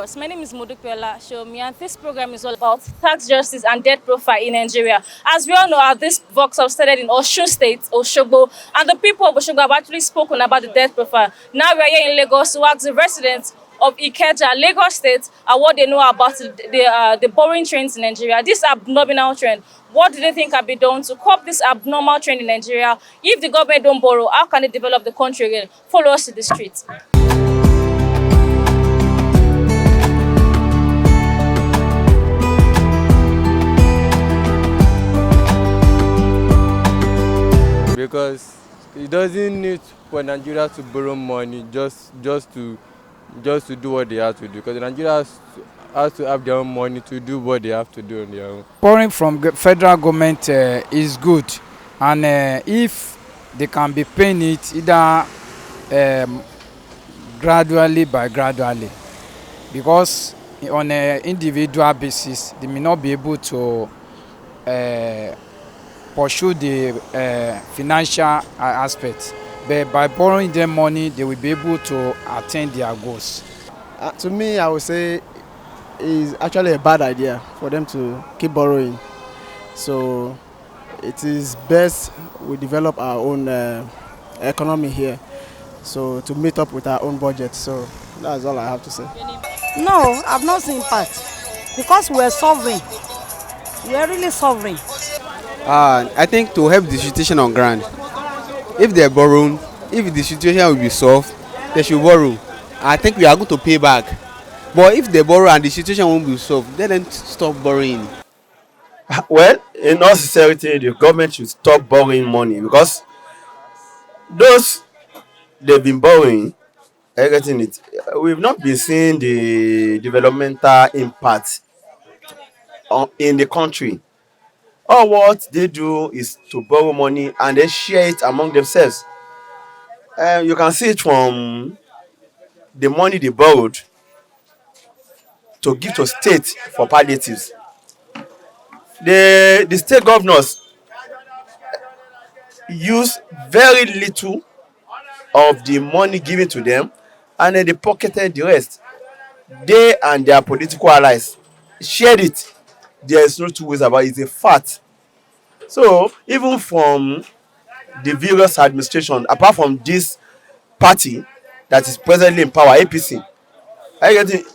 Lagos. My name is Modukwela Shomi, and this program is all about tax justice and debt profile in Nigeria. As we all know, this workshop started in Osun State, Osogbo, and the people of Osogbo have actually spoken about the debt profile. Now we are here in Lagos to ask the residents of Ikeja, Lagos State, what they know about the borrowing trends in Nigeria. This abnormal trend. What do they think can be done to curb this abnormal trend in Nigeria? If the government don't borrow, how can they develop the country again? Follow us to the streets. Because it doesn't need for Nigeria to borrow money just to do what they have to do. Because Nigeria has to have their own money to do what they have to do on their own. Borrowing from federal government is good, and if they can be paying it either gradually, because on an individual basis they may not be able to pursue the financial aspects, but by borrowing them money they will be able to attain their goals. To me, I would say it's actually a bad idea for them to keep borrowing. So it is best we develop our own economy here, so to meet up with our own budget. So that's all I have to say. No, I've not seen impact because we're sovereign. We are really sovereign. I think to help the situation on ground, if they're borrowing, if the situation will be solved, they should borrow. I think we are going to pay back. But if they borrow and the situation won't be solved, then them stop borrowing. Well, in all sincerity, the government should stop borrowing money, because those they've been borrowing, getting it, we've not been seeing the developmental impact in the country. All what they do is to borrow money and then share it among themselves. You can see it from the money they borrowed to give to state for palliatives. The state governors use very little of the money given to them, and then they pocketed the rest. They and their political allies shared it. There is no two ways about it. It's a fact. So even from the various administration, apart from this party that is presently in power, APC,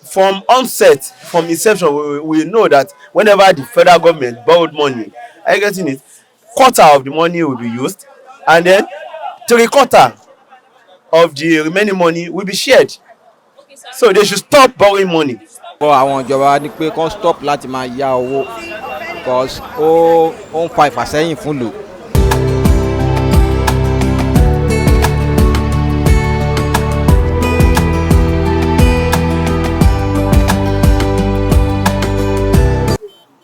from onset, from inception, we know that whenever the federal government borrowed money, quarter of the money will be used, and then 3/4 of the remaining money will be shared. So they should stop borrowing money. Àwọn ìjọba ní pé kán stop láti máa yá owó because ó ń fa ìfàsẹ́yìn fún ìlú.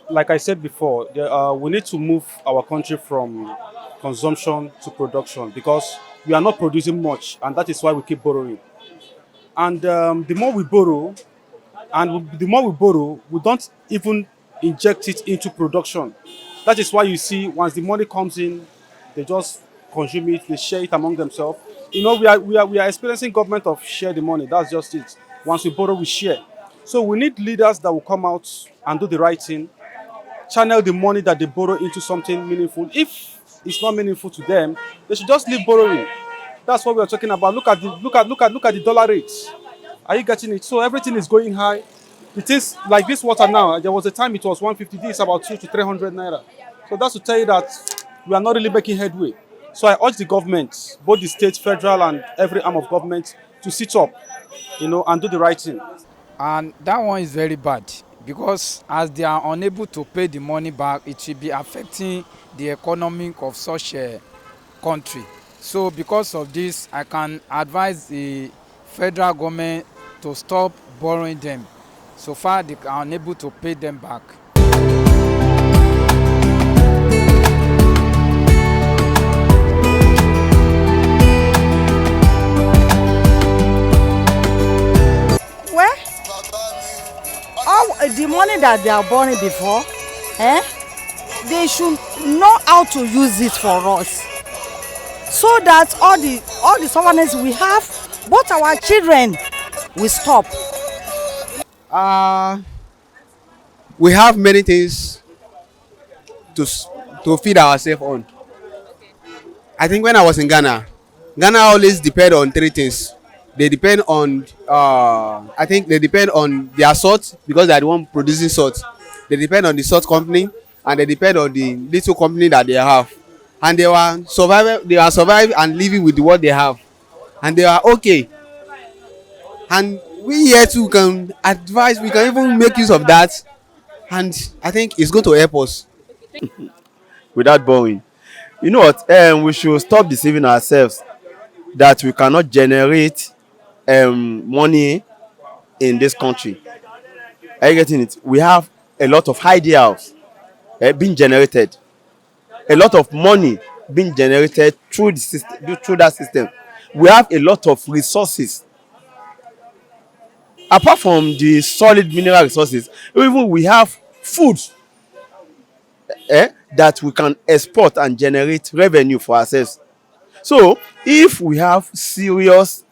Like I said before, we need to move our country from consumption to production, because we are not producing much, and that is why we keep borrowing. And the more we borrow, we don't even inject it into production. That is why you see, once the money comes in, they just consume it, they share it among themselves. You know, we are experiencing government of share the money. That's just it. Once we borrow, we share. So we need leaders that will come out and do the right thing, channel the money that they borrow into something meaningful. If it's not meaningful to them, they should just leave borrowing. That's what we are talking about. Look at the dollar rates. Are you getting it? So everything is going high. It is like this water now. There was a time it was 150. This is about 200 to 300 naira. So that's to tell you that we are not really making headway. So I urge the government, both the state, federal, and every arm of government, to sit up, and do the right thing. And that one is very bad, because as they are unable to pay the money back, it will be affecting the economy of such a country. So because of this, I can advise the federal government to stop borrowing them so far they are unable to pay them back. Well, all the money that they are borrowing before, they should know how to use it for us, so that all the sovereignty we have, both our children will stop. Uh, we have many things to to feed ourselves on. I think when I was in Ghana, Ghana always depend on three things. They depend on I think they depend on their salt because they are the one producing salt. They depend on the salt company and they depend on the little company that they have. And they are surviving and living with what they have. And they are okay. And we here too can advise, we can even make use of that. And I think it's going to help us. without borrowing. You know what? We should stop deceiving ourselves that we cannot generate money in this country. Are you getting it? We have a lot of ideas being generated, a lot of money being generated through the system, through that system. We have a lot of resources. Apart from the solid mineral resources, even we have food that we can export and generate revenue for ourselves. So if we have serious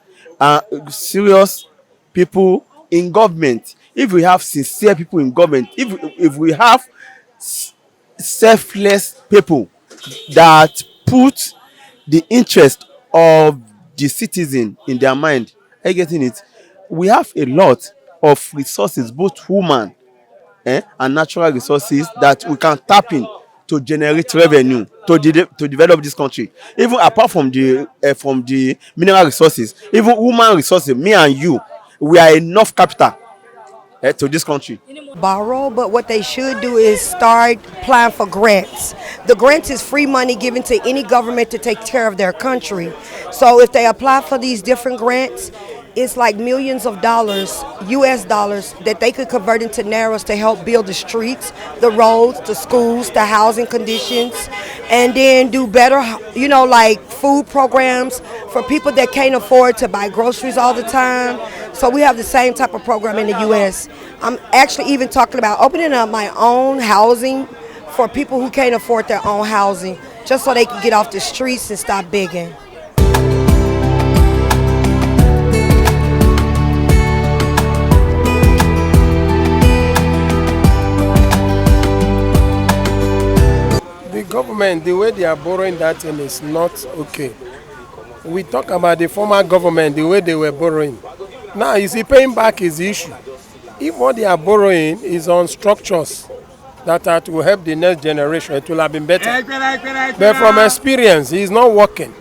people in government, if we have sincere people in government, if we have selfless people that put the interest of the citizen in their mind, are you getting it? We have a lot of resources, both human and natural resources that we can tap in to generate revenue to develop this country. Even apart from the mineral resources, even human resources, me and you, we are enough capital to this country. Borrow, but what they should do is start applying for grants. The grants is free money given to any government to take care of their country. So if they apply for these different grants, it's like millions of dollars, US dollars, that they could convert into narrows to help build the streets, the roads, the schools, the housing conditions, and then do better, like food programs for people that can't afford to buy groceries all the time. So we have the same type of program in the US. I'm actually even talking about opening up my own housing for people who can't afford their own housing, just so they can get off the streets and stop begging. The government, the way they are borrowing that thing is not okay. We talk about the former government, the way they were borrowing. Now, you see, paying back is the issue. If what they are borrowing is on structures that will help the next generation, it will have been better. But from experience, it's not working.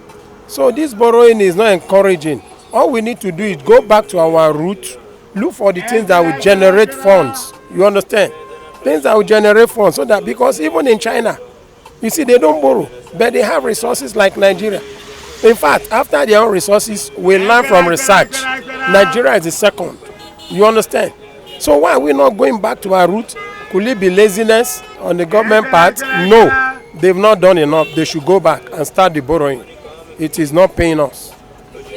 So this borrowing is not encouraging. All we need to do is go back to our roots, look for the things that will generate funds. You understand? Things that will generate funds, so that, because even in China, you see, they don't borrow, but they have resources like Nigeria. In fact, after their own resources, we learn from research. Nigeria is the second. You understand? So why are we not going back to our roots? Could it be laziness on the government part? No, they've not done enough. They should go back and start the borrowing. It is not paying us.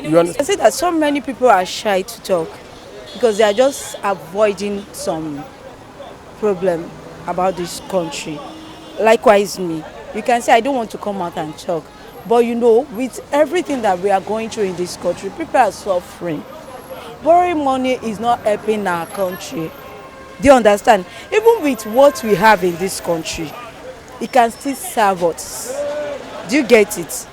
You understand? I say that so many people are shy to talk because they are just avoiding some problem about this country. Likewise me. You can say I don't want to come out and talk. But with everything that we are going through in this country, people are suffering. Borrowing money is not helping our country. Do you understand? Even with what we have in this country, it can still serve us. Do you get it?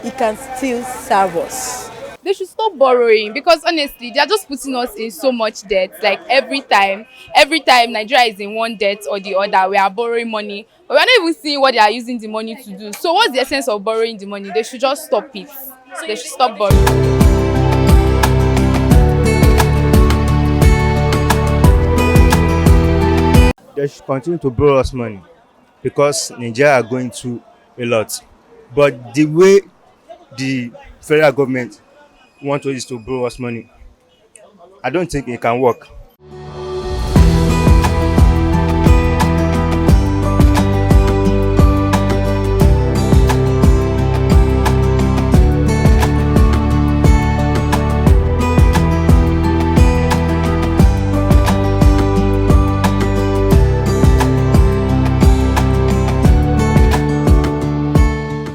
It can still serve us. They should stop borrowing, because honestly, they are just putting us in so much debt. Like every time Nigeria is in one debt or the other, we are borrowing money, but we are not even seeing what they are using the money to do. So what's the essence of borrowing the money? They should just stop it. They should stop borrowing. They should continue to borrow us money because Nigeria are going through a lot. But the way the federal government want us to borrow us money, I don't think it can work.